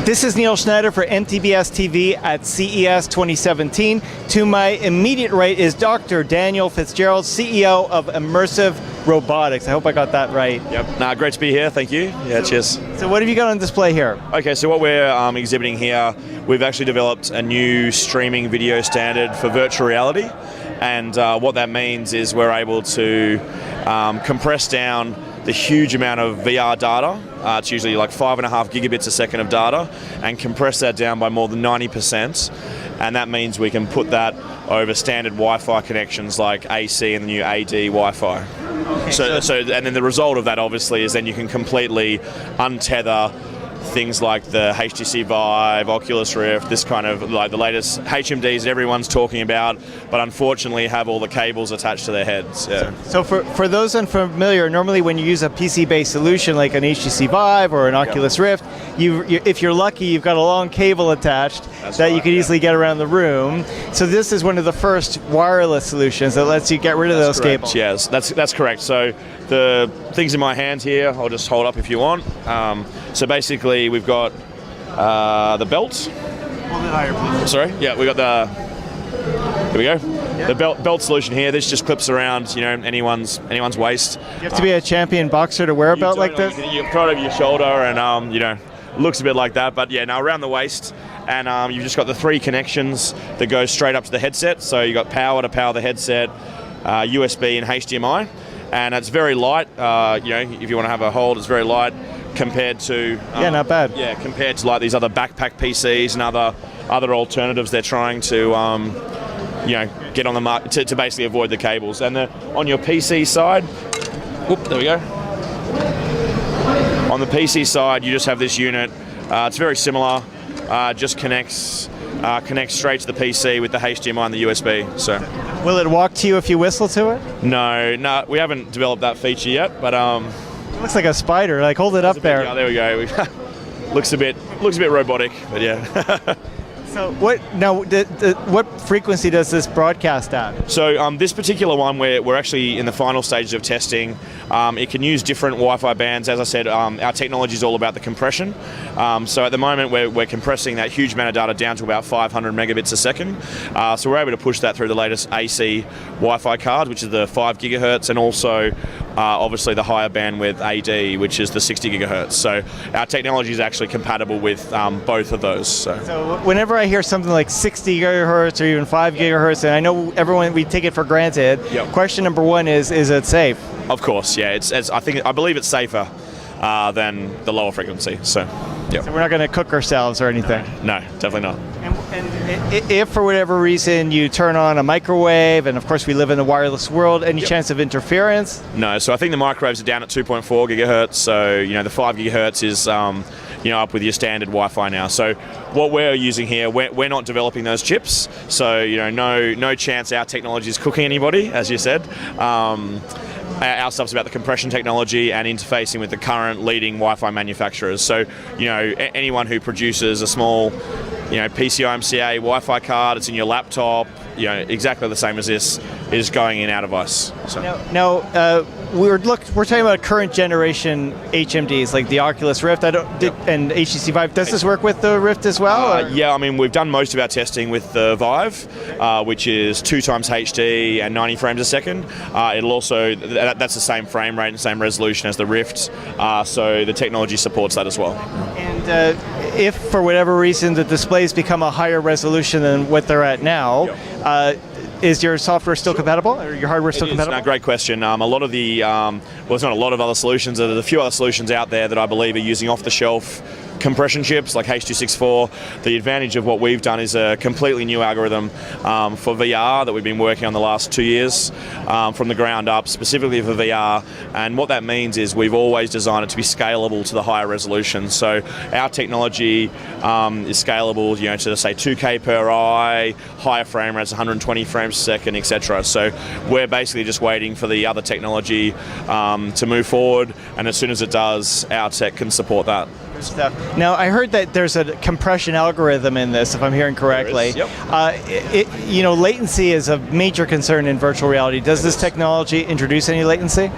This is Neil Schneider for MTBS-TV at CES 2017. To my immediate right is Dr. Daniel Fitzgerald, CEO of Immersive Robotics. I hope I got that right. Yep. Great to be here. Thank you. Yeah, cheers. So what have you got on display here? Okay, so what we're exhibiting here, we've actually developed a new streaming video standard for virtual reality. And what that means is we're able to compress down the huge amount of VR data. It's usually like 5.5 gigabits a second of data, and compress that down by more than 90%. And that means we can put that over standard Wi-Fi connections like AC and the new AD Wi-Fi. Okay, and then the result of that obviously is then you can completely untether things like the HTC Vive, Oculus Rift, this kind of like the latest HMDs that everyone's talking about, but unfortunately have all the cables attached to their heads. Yeah. So for those unfamiliar, normally when you use a PC-based solution like an HTC Vive or an Oculus Rift, if you're lucky, you've got a long cable attached you could easily get around the room. So this is one of the first wireless solutions that lets you get rid of those cables. Yes, that's correct. So the things in my hand here, I'll just hold up if you want. So basically we've got the belt. Hold it higher, please. Sorry? Yeah, we got here we go. Yeah. The belt solution here, this just clips around, anyone's waist. You have to be a champion boxer to wear a belt like this? You put it over your shoulder and, looks a bit like that, but yeah, now around the waist. And you've just got the 3 connections that go straight up to the headset. So you've got power to power the headset, USB and HDMI. And it's very light, if you want to have a hold, it's very light compared to... not bad. Yeah, compared to like these other backpack PCs and other alternatives they're trying to, get on the market to basically avoid the cables. And on your PC side, there we go. On the PC side, you just have this unit. It's very similar, just connects straight to the PC with the HDMI and the USB. So, will it walk to you if you whistle to it? No, we haven't developed that feature yet, but it looks like a spider. Like, hold it up there. Yeah, there we go. looks a bit robotic, but yeah. So what frequency does this broadcast at? So this particular one, we're actually in the final stages of testing. It can use different Wi-Fi bands. As I said, our technology is all about the compression. So at the moment, we're compressing that huge amount of data down to about 500 megabits a second. So we're able to push that through the latest AC Wi-Fi card, which is the 5 gigahertz, and also obviously the higher bandwidth AD, which is the 60 gigahertz. So our technology is actually compatible with both of those. So whenever I hear something like 60 gigahertz or even 5 gigahertz, and I know we take it for granted. Yep. Question number one is it safe? Of course, yeah. I believe it's safer than the lower frequency. So, yeah. So we're not going to cook ourselves or anything. No, definitely not. And if for whatever reason you turn on a microwave, and of course we live in the wireless world, any chance of interference? No. So I think the microwaves are down at 2.4 gigahertz. So the 5 gigahertz is up with your standard Wi-Fi now. So what we're using here, we're not developing those chips. So no chance our technology is cooking anybody, as you said. Our stuff's about the compression technology and interfacing with the current leading Wi-Fi manufacturers. So anyone who produces a small PCI-MCA Wi-Fi card, it's in your laptop, exactly the same as this, is going in our device. So. Now we're talking about current generation HMDs like the Oculus Rift and HTC Vive. Does this work with the Rift as well? Yeah, we've done most of our testing with the Vive, which is 2 times HD and 90 frames a second. It'll also, that's the same frame rate and same resolution as the Rift, so the technology supports that as well. And if for whatever reason the displays become a higher resolution than what they're at now, is your software still compatible, or your hardware still compatible? No, great question. A lot of the, there's not a lot of other solutions. There's a few other solutions out there that I believe are using off-the-shelf compression chips like H.264. The advantage of what we've done is a completely new algorithm for VR that we've been working on the last 2 years from the ground up, specifically for VR. And what that means is we've always designed it to be scalable to the higher resolution. So our technology is scalable, to say 2K per eye, higher frame rates, 120 frames per second, etc. So we're basically just waiting for the other technology to move forward, and as soon as it does, our tech can support that. Stuff. Now, I heard that there's a compression algorithm in this, if I'm hearing correctly. Yep. Latency is a major concern in virtual reality. Does this technology introduce any latency?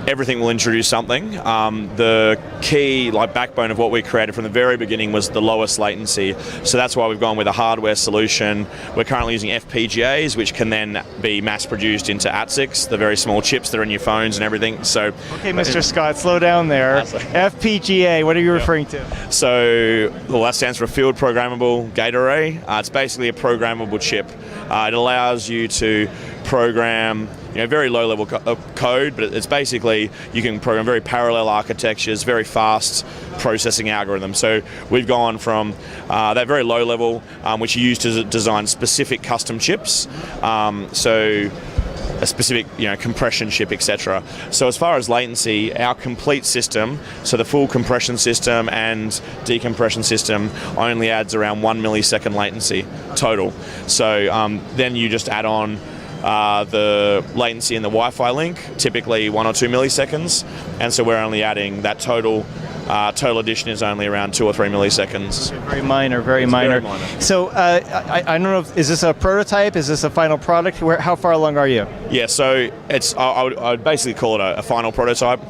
everything will introduce something. The key backbone of what we created from the very beginning was the lowest latency. So that's why we've gone with a hardware solution. We're currently using FPGAs, which can then be mass produced into ATSICs, the very small chips that are in your phones and everything. So, okay, Mr. Scott, slow down there. FPGA, what are you referring to? So, well, that stands for Field Programmable Gate Array. It's basically a programmable chip. It allows you to program very low level code, but it's basically you can program very parallel architectures, very fast processing algorithms. So we've gone from that very low level, which you use to design specific custom chips, so a specific compression chip, etc. So as far as latency, our complete system, so the full compression system and decompression system, only adds around 1 millisecond latency total. So then you just add on the latency in the Wi-Fi link, typically 1 or 2 milliseconds, and so we're only adding that total addition is only around 2 or 3 milliseconds. Very minor, very minor. So I don't know, is this a prototype? Is this a final product? How far along are you? Yeah, so I would basically call it a final prototype.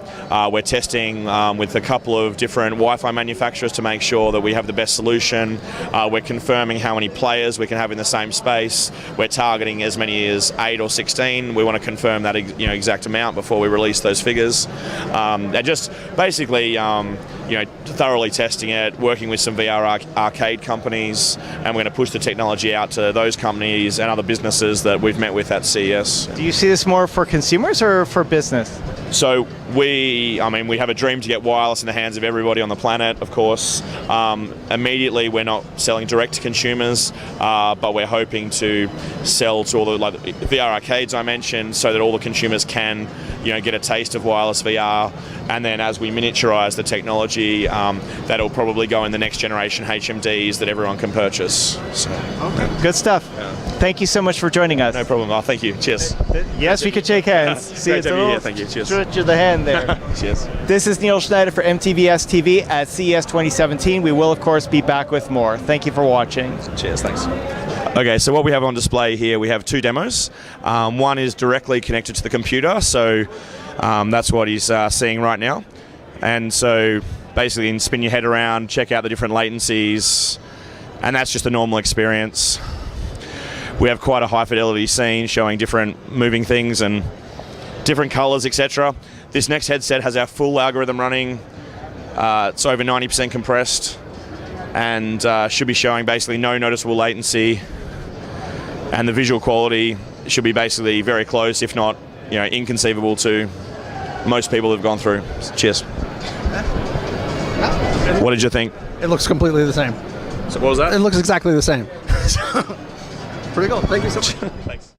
We're testing with a couple of different Wi-Fi manufacturers to make sure that we have the best solution. We're confirming how many players we can have in the same space. We're targeting as many as 8 or 16. We want to confirm that exact amount before we release those figures. They're just basically thoroughly testing it, working with some VR arcade companies, and we're going to push the technology out to those companies and other businesses that we've met with at CES. Do you see this more for consumers or for business? So we have a dream to get wireless in the hands of everybody on the planet, of course. Immediately, we're not selling direct to consumers, but we're hoping to sell to all the VR arcades I mentioned, so that all the consumers can, get a taste of wireless VR. And then as we miniaturize the technology, that'll probably go in the next generation HMDs that everyone can purchase. So, okay. Good stuff. Yeah. Thank you so much for joining us. No problem. Thank you. Cheers. Yes, we could shake hands. See, it's a little thank you. Cheers. Stretch of the hand there. Cheers. This is Neil Schneider for MTBS-TV at CES 2017. We will, of course, be back with more. Thank you for watching. Cheers. Thanks. Okay, so what we have on display here, we have 2 demos. One is directly connected to the computer, so that's what he's seeing right now. And so basically you can spin your head around, check out the different latencies, and that's just a normal experience. We have quite a high fidelity scene showing different moving things and different colors, etc. This next headset has our full algorithm running. It's over 90% compressed and should be showing basically no noticeable latency, and the visual quality should be basically very close, if not inconceivable to most people who've gone through. Cheers. What did you think? It looks completely the same. So what was that? It looks exactly the same. Pretty cool. Thank you so much. Thanks.